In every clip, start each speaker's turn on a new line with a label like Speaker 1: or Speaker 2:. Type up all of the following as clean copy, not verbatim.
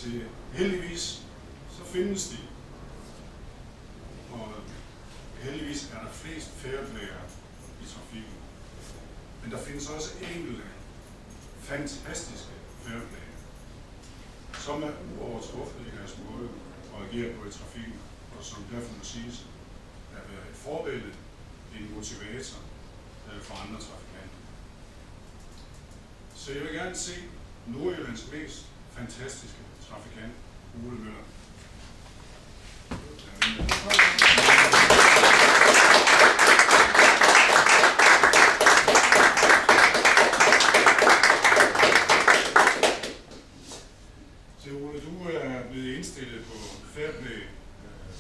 Speaker 1: til heldigvis, så findes de. Og heldigvis er der flest færdeplager i trafikken. Men der findes også enkelte fantastiske færdeplager, som er uovertruffet i deres måde at agere på i trafikken, og som derfor må siges at være et forbillede, en motivator for andre trafikanter. Så jeg vil gerne se Nordjyllands mest fantastiske trafikant, Ole Møller. Så Ole, du er blevet indstillet på Fairplay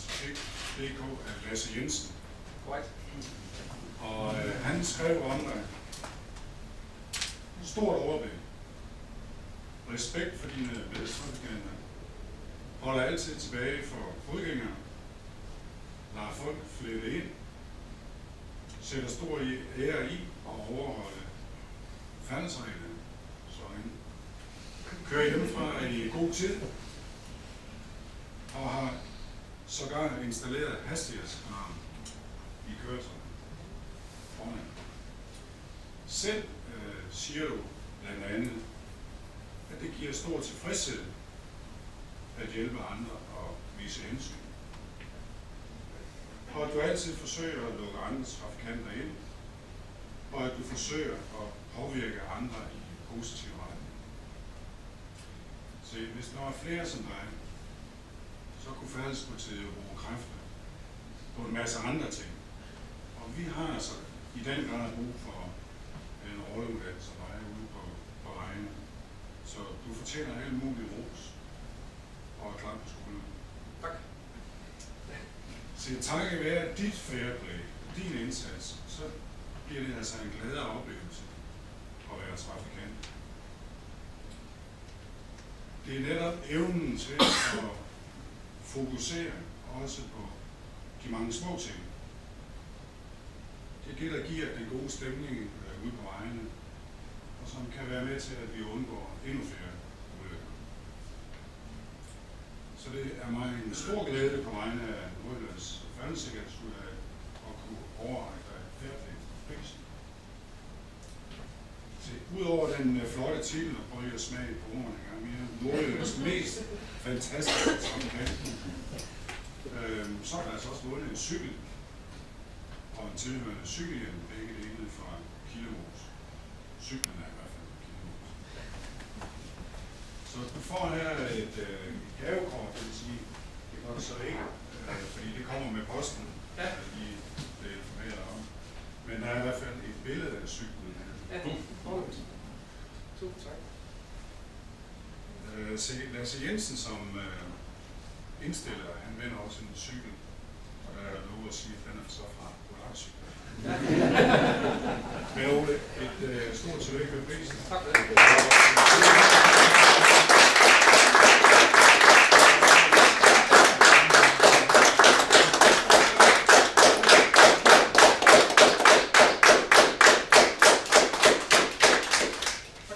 Speaker 1: Trafik.dk af Lasse Jensen.
Speaker 2: Korrekt.
Speaker 1: Og han skrev om dig: stort overblik, respekt for dine medtrafikanter, holder altid tilbage for fodgængere, lader folk flette ind, sætter stor ære i at overholde færdselsreglerne, kører hjemmefra i god tid og har sågar installeret hastighedsalarm i køretøjet. Selv siger du blandt andet, at det giver stor tilfredshed at hjælpe andre og vise hensyn. Og at du altid forsøger at lukke andre trafikanter ind, og at du forsøger at påvirke andre i positiv retning. Så hvis der var flere som dig, så kunne Færdselspolitiet bruge kræfter på en masse andre ting. Og vi har altså i den grad brug for en rollemodel som dig ude på vejene. Så du fortjener alle mulige ros og klap på skulderen.
Speaker 2: Tak.
Speaker 1: Så takket være dit fairplay, din indsats, så bliver det altså en gladere oplevelse at være trafikant. Det er netop evnen til at fokusere også på de mange små ting. Det er det, der giver den gode stemning ude på vejene, og som kan være med til, at vi undgår endnu flere ulykker. Så det er mig en stor glæde på vegne af Nordjyllands Færdselssikkerhedsudvalg at kunne overrække dig Fairplay-prisen. Udover den flotte titel, og prøv at smage på ordene en gang mere, Nordjyllands mest fantastiske trafikant, så er der altså også vundet en cykel og en tilhørende cykelhjelm, begge dele fra Kilomos. Cyklen er i hvert fald Kilomos. Så du får her et gavekort, det vil sige, det gør det så ikke, fordi det kommer med posten, at de bliver informeret om. Men der er i hvert fald et billede af cyklen her.
Speaker 2: Ja, tusind tak.
Speaker 1: Lasse Jensen, som indstiller, han vinder også en cykel, og der er lov at sige, at den er så fra Polarcykel. Men Ole, et stort tillykke med prisen.
Speaker 2: Tak for det.